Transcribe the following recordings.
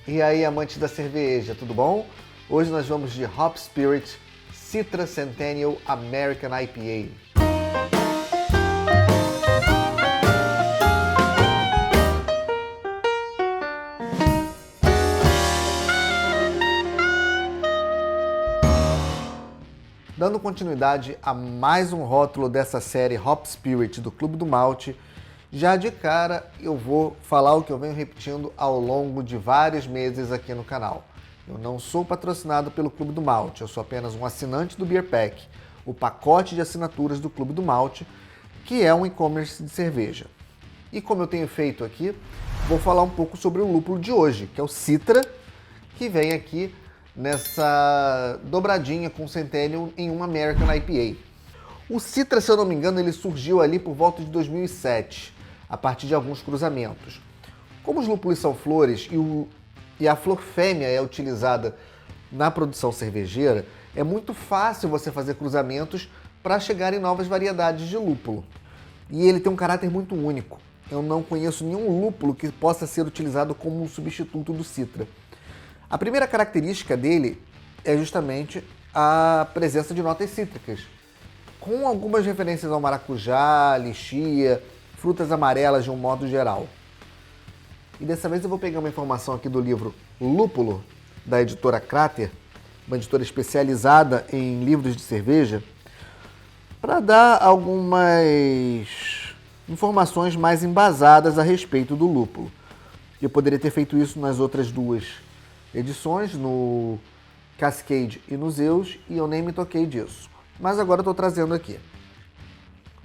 E aí, amantes da cerveja, tudo bom? Hoje nós vamos de Hop Spirit Citra Centennial American IPA. Dando continuidade a mais um rótulo dessa série Hop Spirit do Clube do Malte, já de cara eu vou falar o que eu venho repetindo ao longo de vários meses aqui no canal. Eu não sou patrocinado pelo Clube do Malte, eu sou apenas um assinante do Beer Pack, o pacote de assinaturas do Clube do Malte, que é um e-commerce de cerveja. E como eu tenho feito aqui, vou falar um pouco sobre o lúpulo de hoje, que é o Citra, que vem aqui nessa dobradinha com Centennial em uma American IPA. O Citra, se eu não me engano, ele surgiu ali por volta de 2007, a partir de alguns cruzamentos. Como os lúpulos são flores e a flor fêmea é utilizada na produção cervejeira, é muito fácil você fazer cruzamentos para chegar em novas variedades de lúpulo. E ele tem um caráter muito único. Eu não conheço nenhum lúpulo que possa ser utilizado como um substituto do Citra. A primeira característica dele é justamente a presença de notas cítricas, com algumas referências ao maracujá, lixia, frutas amarelas de um modo geral. E dessa vez eu vou pegar uma informação aqui do livro Lúpulo, da editora Crater, uma editora especializada em livros de cerveja, para dar algumas informações mais embasadas a respeito do lúpulo. Eu poderia ter feito isso nas outras duas edições, no Cascade e no Zeus, e eu nem me toquei disso. Mas agora eu estou trazendo aqui.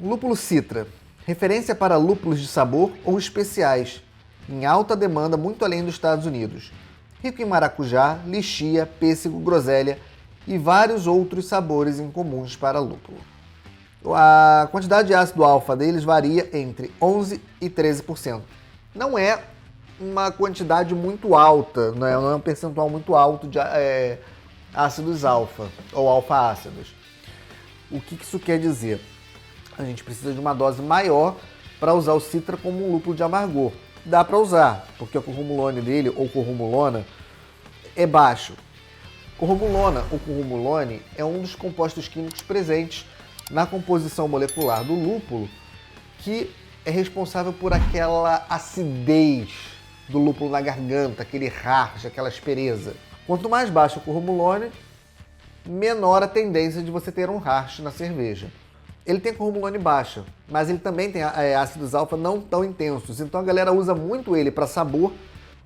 Lúpulo Citra, referência para lúpulos de sabor ou especiais, em alta demanda muito além dos Estados Unidos. Rico em maracujá, lixia, pêssego, groselha e vários outros sabores incomuns para lúpulo. A quantidade de ácido alfa deles varia entre 11% e 13%. Não é uma quantidade muito alta, não é um percentual muito alto de ácidos alfa ou alfa-ácidos. O que isso quer dizer? A gente precisa de uma dose maior para usar o Citra como um lúpulo de amargor. Dá para usar, porque o corrumulone dele, ou corrumulona, é baixo. Corrumulona ou corrumulone é um dos compostos químicos presentes na composição molecular do lúpulo, que é responsável por aquela acidez do lúpulo na garganta, aquele harsh, aquela aspereza. Quanto mais baixo o corrumulone, menor a tendência de você ter um harsh na cerveja. Ele tem corrumulone baixa, mas ele também tem ácidos alfa não tão intensos, então a galera usa muito ele para sabor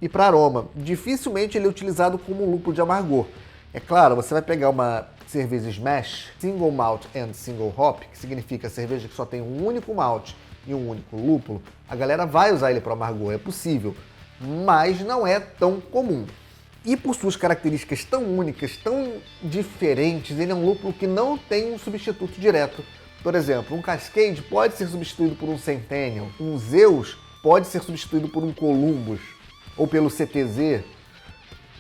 e para aroma. Dificilmente ele é utilizado como lúpulo de amargor. É claro, você vai pegar uma cerveja Smash, Single Malt and Single Hop, que significa cerveja que só tem um único malte e um único lúpulo, a galera vai usar ele para amargor, é possível, mas não é tão comum. E por suas características tão únicas, tão diferentes, ele é um lúpulo que não tem um substituto direto. Por exemplo, um Cascade pode ser substituído por um Centennial, um Zeus pode ser substituído por um Columbus ou pelo CTZ.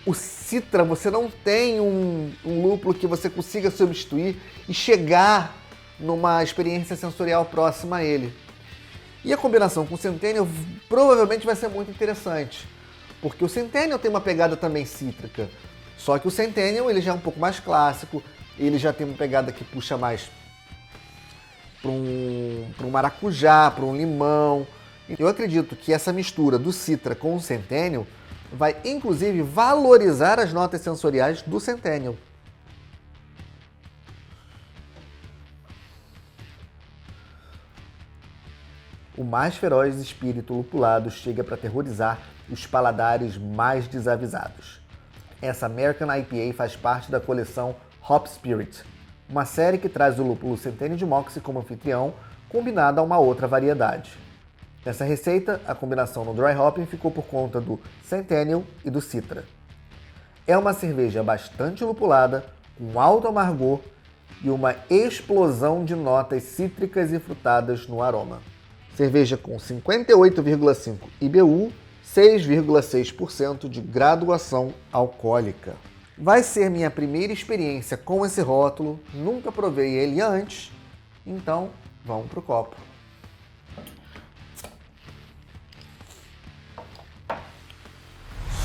O Citra, você não tem um lúpulo que você consiga substituir e chegar numa experiência sensorial próxima a ele. E a combinação com o Centennial provavelmente vai ser muito interessante, porque o Centennial tem uma pegada também cítrica, só que o Centennial ele já é um pouco mais clássico, ele já tem uma pegada que puxa mais para um maracujá, para um limão. Eu acredito que essa mistura do Citra com o Centennial vai, inclusive, valorizar as notas sensoriais do Centennial. O mais feroz espírito lupulado chega para aterrorizar os paladares mais desavisados. Essa American IPA faz parte da coleção Hop Spirit, uma série que traz o lúpulo Centennial de Moxie como anfitrião, combinado a uma outra variedade. Nessa receita, a combinação no dry hopping ficou por conta do Centennial e do Citra. É uma cerveja bastante lupulada, com alto amargor e uma explosão de notas cítricas e frutadas no aroma. Cerveja com 58,5 IBU, 6,6% de graduação alcoólica. Vai ser minha primeira experiência com esse rótulo, nunca provei ele antes, então vamos pro copo.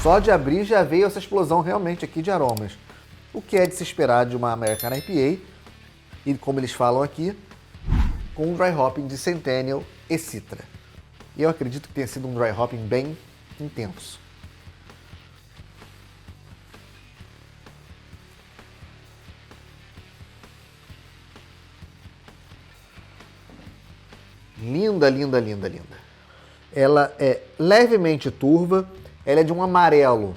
Só de abrir já veio essa explosão realmente aqui de aromas. O que é de se esperar de uma American IPA, e como eles falam aqui, com um dry hopping de Centennial e Citra. E eu acredito que tenha sido um dry hopping bem intenso. Linda, linda, linda, linda. Ela é levemente turva, ela é de um amarelo,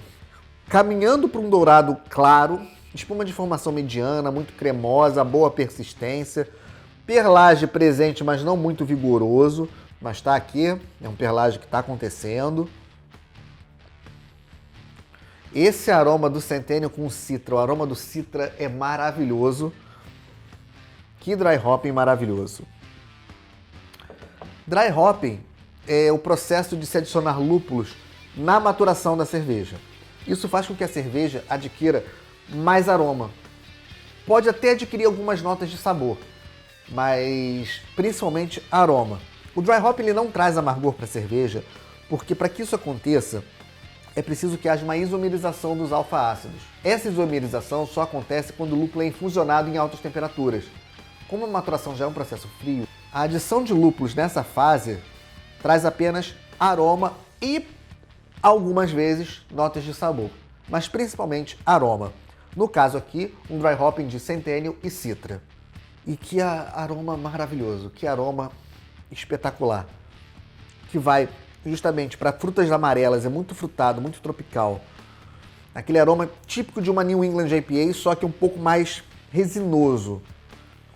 caminhando para um dourado claro, espuma de formação mediana, muito cremosa, boa persistência, perlage presente, mas não muito vigoroso, mas está aqui, é um perlage que está acontecendo. Esse aroma do Centennial com Citra, o aroma do Citra é maravilhoso. Que dry hopping maravilhoso. Dry hopping é o processo de se adicionar lúpulos na maturação da cerveja. Isso faz com que a cerveja adquira mais aroma. Pode até adquirir algumas notas de sabor, mas principalmente aroma. O dry hop ele não traz amargor para a cerveja, porque para que isso aconteça, é preciso que haja uma isomerização dos alfa-ácidos. Essa isomerização só acontece quando o lúpulo é infusionado em altas temperaturas. Como a maturação já é um processo frio, a adição de lúpulos nessa fase traz apenas aroma e, algumas vezes, notas de sabor, mas principalmente aroma. No caso aqui, um dry hopping de Centennial e Citra. E que aroma maravilhoso, que aroma espetacular, que vai justamente para frutas amarelas, é muito frutado, muito tropical. Aquele aroma típico de uma New England IPA, só que um pouco mais resinoso,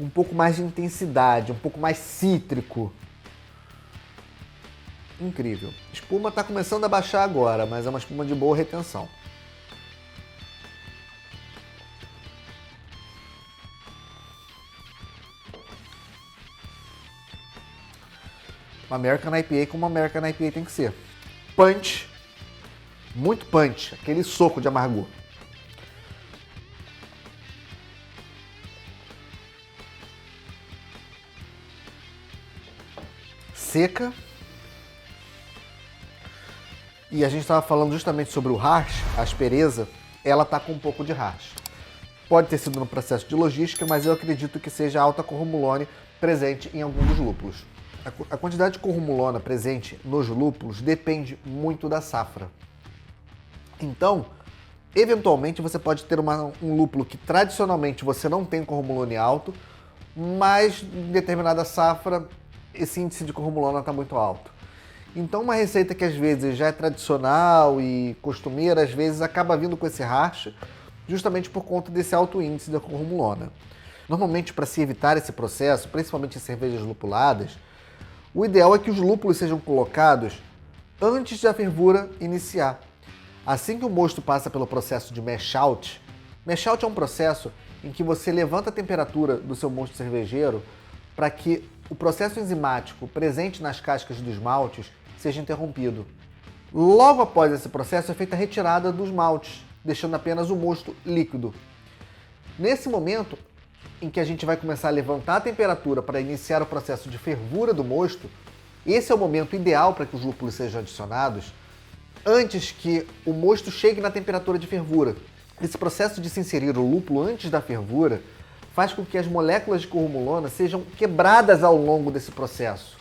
um pouco mais de intensidade, um pouco mais cítrico. Incrível. A espuma está começando a baixar agora, mas é uma espuma de boa retenção. Uma American IPA como uma American IPA tem que ser. Punch, muito punch, aquele soco de amargor. Seca. E a gente estava falando justamente sobre o harsh, a aspereza, ela está com um pouco de harsh. Pode ter sido no processo de logística, mas eu acredito que seja alta corrumulone presente em algum dos lúpulos. A quantidade de corrumulona presente nos lúpulos depende muito da safra. Então, eventualmente você pode ter um lúpulo que tradicionalmente você não tem corrumulone alto, mas em determinada safra esse índice de corrumulona está muito alto. Então uma receita que às vezes já é tradicional e costumeira, às vezes acaba vindo com esse harsh, justamente por conta desse alto índice da corrumulona. Normalmente, para se evitar esse processo, principalmente em cervejas lupuladas, o ideal é que os lúpulos sejam colocados antes da fervura iniciar. Assim que o mosto passa pelo processo de mash out é um processo em que você levanta a temperatura do seu mosto cervejeiro para que o processo enzimático presente nas cascas dos maltes seja interrompido. Logo após esse processo é feita a retirada dos maltes, deixando apenas o mosto líquido. Nesse momento em que a gente vai começar a levantar a temperatura para iniciar o processo de fervura do mosto, esse é o momento ideal para que os lúpulos sejam adicionados antes que o mosto chegue na temperatura de fervura. Esse processo de se inserir o lúpulo antes da fervura faz com que as moléculas de corrumulona sejam quebradas ao longo desse processo.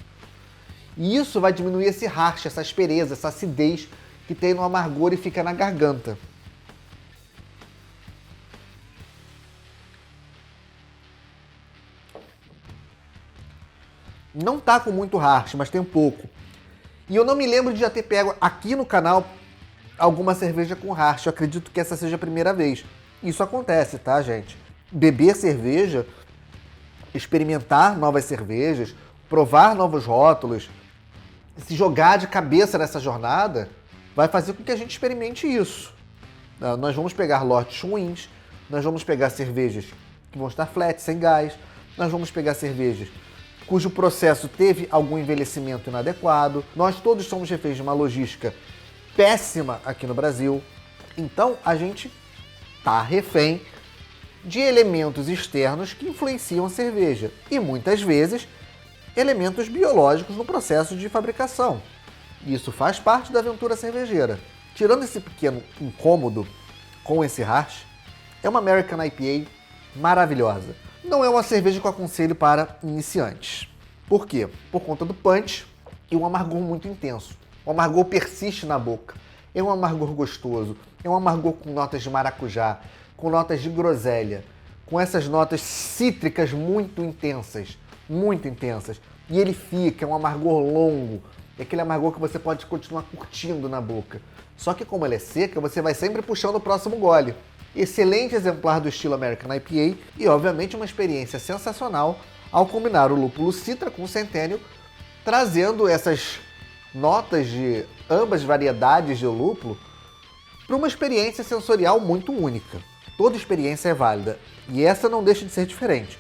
E isso vai diminuir esse harsh, essa aspereza, essa acidez que tem no amargor e fica na garganta. Não tá com muito harsh, mas tem um pouco. E eu não me lembro de já ter pego aqui no canal alguma cerveja com harsh. Eu acredito que essa seja a primeira vez. Isso acontece, tá, gente? Beber cerveja, experimentar novas cervejas, provar novos rótulos, se jogar de cabeça nessa jornada, vai fazer com que a gente experimente isso. Nós vamos pegar lotes ruins, nós vamos pegar cervejas que vão estar flat, sem gás, nós vamos pegar cervejas cujo processo teve algum envelhecimento inadequado. Nós todos somos reféns de uma logística péssima aqui no Brasil. Então, a gente tá refém de elementos externos que influenciam a cerveja. E, muitas vezes, elementos biológicos no processo de fabricação. Isso faz parte da aventura cervejeira. Tirando esse pequeno incômodo com esse hash, é uma American IPA maravilhosa. Não é uma cerveja que eu aconselho para iniciantes. Por quê? Por conta do punch e um amargor muito intenso. O amargor persiste na boca. É um amargor gostoso. É um amargor com notas de maracujá, com notas de groselha, com essas notas cítricas muito intensas. Muito intensas. E ele fica, é um amargor longo. É aquele amargor que você pode continuar curtindo na boca. Só que como ela é seca, você vai sempre puxando o próximo gole. Excelente exemplar do estilo American IPA e, obviamente, uma experiência sensacional ao combinar o lúpulo Citra com o Centennial, trazendo essas notas de ambas variedades de lúpulo para uma experiência sensorial muito única. Toda experiência é válida e essa não deixa de ser diferente.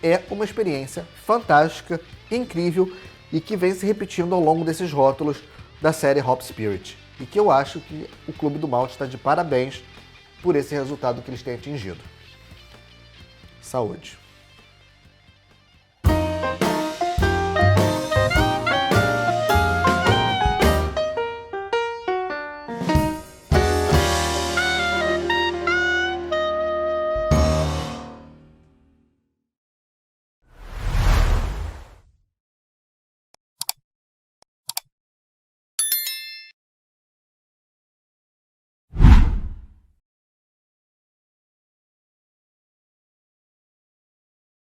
É uma experiência fantástica, incrível e que vem se repetindo ao longo desses rótulos da série Hop Spirit. E que eu acho que o Clube do Malte está de parabéns por esse resultado que eles têm atingido. Saúde!